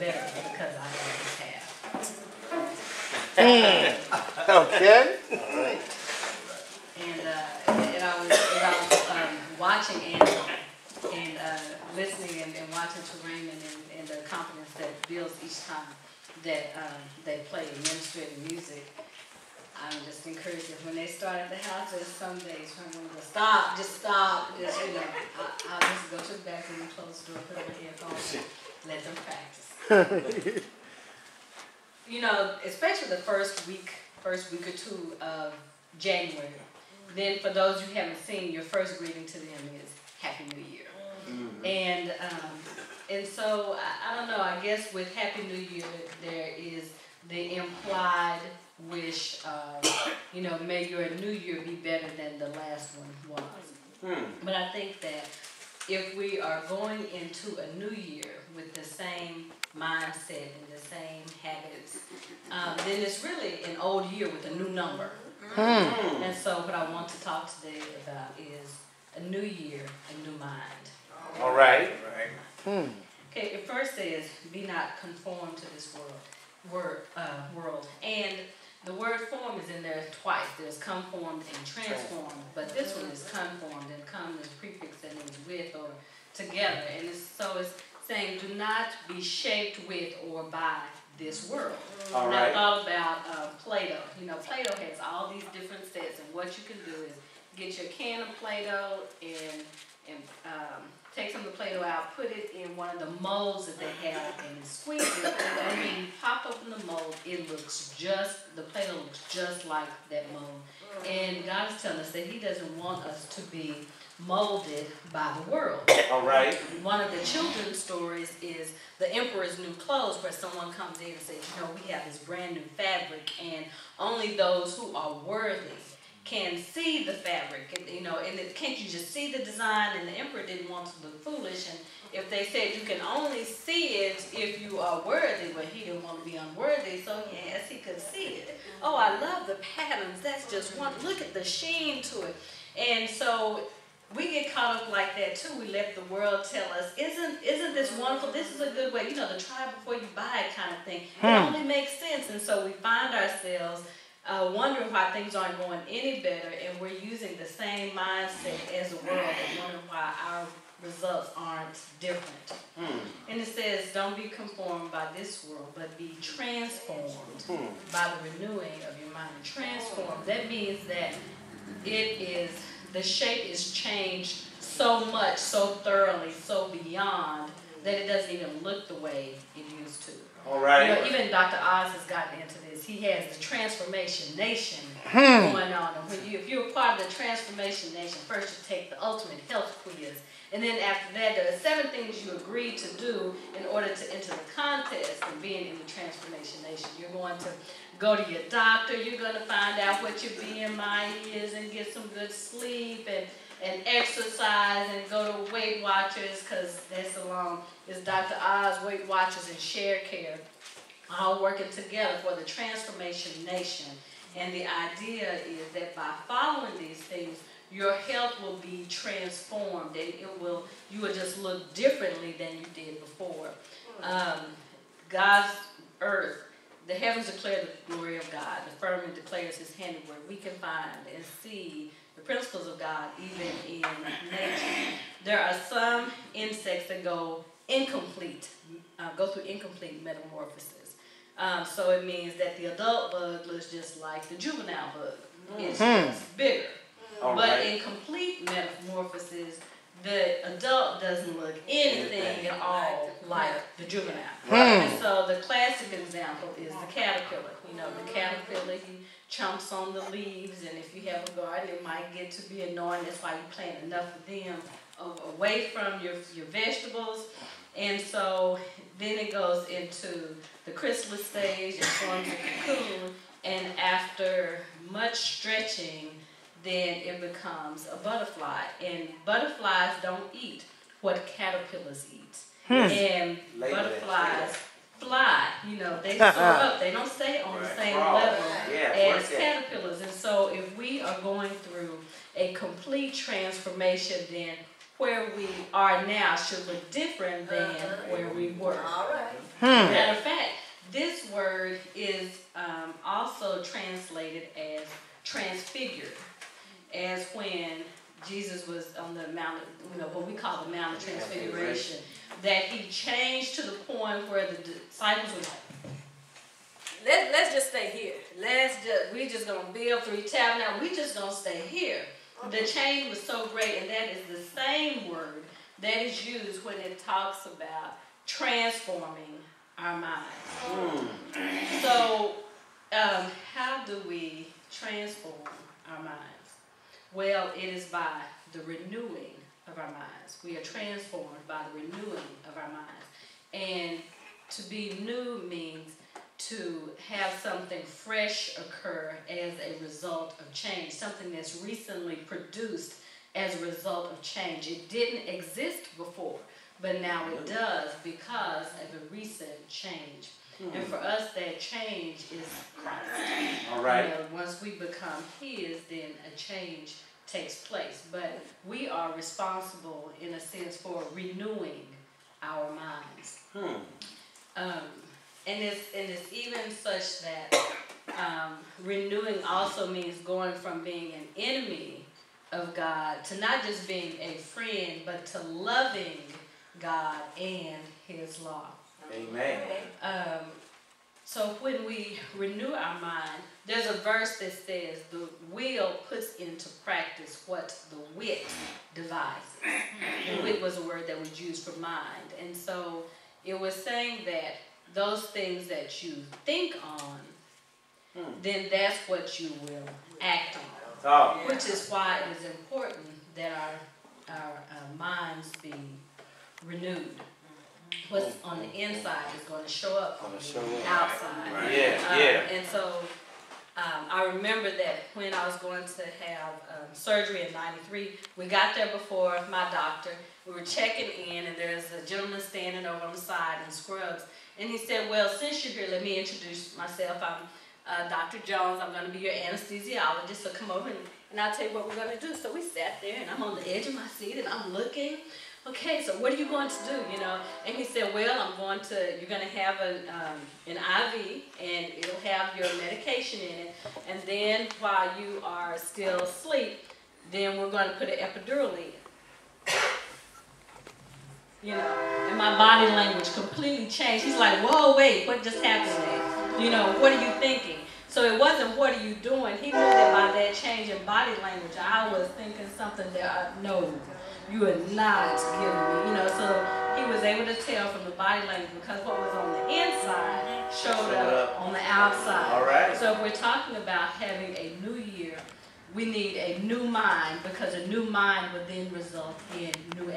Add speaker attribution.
Speaker 1: better because I always have.
Speaker 2: Okay.
Speaker 1: And I was watching Angela and listening and watching to Raymond and the confidence that builds each time that they play administrative music. I'm just encouraged that when they start at the house, there's some days when I'm going to stop, just, you know, I'll just go to the back room, close the door, put on my headphones, and let them practice. You know, especially the first week or two of January. Then for those you haven't seen, your first greeting to them is Happy New Year. And so, I don't know, I guess with Happy New Year, there is the implied wish of, you know, may your new year be better than the last one was. But I think that if we are going into a new year with the same mindset and the same habits, then it's really an old year with a new number. And so what I want to talk today about is a new year, a new mind.
Speaker 2: All right.
Speaker 1: Okay, it first says, be not conformed to this world. And the word form is in there twice. There's conformed and transformed, but this one is conformed, and come is prefix that means with or together. And so it's saying, do not be shaped with or by this world. And I thought about Play-Doh. You know, Play-Doh has all these different sets, and what you can do is get your can of Play-Doh and take some of the Play-Doh out, put it in one of the molds that they have, and squeeze it. And when you pop open the mold, it looks the Play-Doh looks just like that mold. And God is telling us that He doesn't want us to be molded by the world.
Speaker 2: All right.
Speaker 1: One of the children's stories is The Emperor's New Clothes, where someone comes in and says, you know, we have this brand new fabric, and only those who are worthy can see the fabric, and, you know, and can't you just see the design? And the emperor didn't want to look foolish, and if they said you can only see it if you are worthy, but he didn't want to be unworthy, so yes, he could see it. Oh, I love the patterns. That's just one. Look at the sheen to it. And so we get caught up like that too. We let the world tell us, isn't this wonderful? This is a good way, you know, the try before you buy it kind of thing. It only makes sense, and so we find ourselves wondering why things aren't going any better, and we're using the same mindset as the world and wondering why our results aren't different. And it says, don't be conformed by this world, but be transformed by the renewing of your mind. Transformed, that means that the shape is changed so much, so thoroughly, so beyond, that it doesn't even look the way it used to.
Speaker 2: All right.
Speaker 1: You know, even Dr. Oz has gotten into this. He has the Transformation Nation going on. And if you're a part of the Transformation Nation, first you take the ultimate health quiz. And then after that, there are 7 things you agreed to do in order to enter the contest of being in the Transformation Nation. You're going to go to your doctor. You're going to find out what your BMI is and get some good sleep and exercise and go to Weight Watchers, because that's along is Dr. Oz, Weight Watchers, and Share Care, all working together for the Transformation Nation. And the idea is that by following these things, your health will be transformed, and you will just look differently than you did before. God's earth, the heavens declare the glory of God. The firmament declares His handiwork. We can find and see the principles of God even in nature. There are some insects that go through incomplete metamorphosis. So it means that the adult bug looks just like the juvenile bug. It's just bigger. But in complete metamorphosis, the adult doesn't look anything at all like the juvenile. And so the classic example is the caterpillar. You know, the caterpillar, he chomps on the leaves, and if you have a garden, it might get to be annoying. That's why you plant enough of them away from your vegetables. And so then it goes into the chrysalis stage and forms a cocoon, and after much stretching, then it becomes a butterfly. And butterflies don't eat what caterpillars eat. And butterflies fly, you know, they soar up. They don't stay on the same level as caterpillars. And so if we are going through a complete transformation, then where we are now should look different than where we were.
Speaker 3: All right.
Speaker 1: Matter of fact, this word is also translated as transfigured, as when Jesus was on the Mount, what we call the Mount of Transfiguration, that he changed to the point where the disciples were like, let's just stay here. We just gonna build 3 tabernacles. We just gonna stay here. The change was so great, and that is the same word that is used when it talks about transforming our minds. So, how do we transform our minds? Well, it is by the renewing of our minds. We are transformed by the renewing of our minds. And to be new means to have something fresh occur as a result of change, something that's recently produced as a result of change. It didn't exist before, but now it does because of a recent change. And for us, that change is Christ.
Speaker 2: All right.
Speaker 1: Once we become His, then a change takes place. But we are responsible, in a sense, for renewing our minds. And it's even such that renewing also means going from being an enemy of God to not just being a friend, but to loving God and His law.
Speaker 2: Amen.
Speaker 1: So when we renew our mind, there's a verse that says the will puts into practice what the wit devises. The wit was a word that was used for mind. And so it was saying that those things that you think on, then that's what you will act on. Which is why it is important that our minds be renewed. What's on the inside is going to show up on the outside.
Speaker 2: Right.
Speaker 1: And so I remember that when I was going to have surgery in '93, we got there before my doctor. We were checking in, and there's a gentleman standing over on the side in scrubs. And he said, well, since you're here, let me introduce myself. I'm Dr. Jones. I'm going to be your anesthesiologist, so come over and I'll tell you what we're going to do. So we sat there, and I'm on the edge of my seat, and I'm looking. Okay, so what are you going to do, And he said, well, you're going to have an IV, and it'll have your medication in it. And then while you are still asleep, then we're going to put an epidural in. And my body language completely changed. He's like, whoa, wait, what just happened there? What are you thinking? So it wasn't, what are you doing? He knew that by that change in body language, I was thinking something that no, you are not giving me, So he was able to tell from the body language because what was on the inside showed up on the outside.
Speaker 2: All right.
Speaker 1: So if we're talking about having a new year, we need a new mind because a new mind would then result in new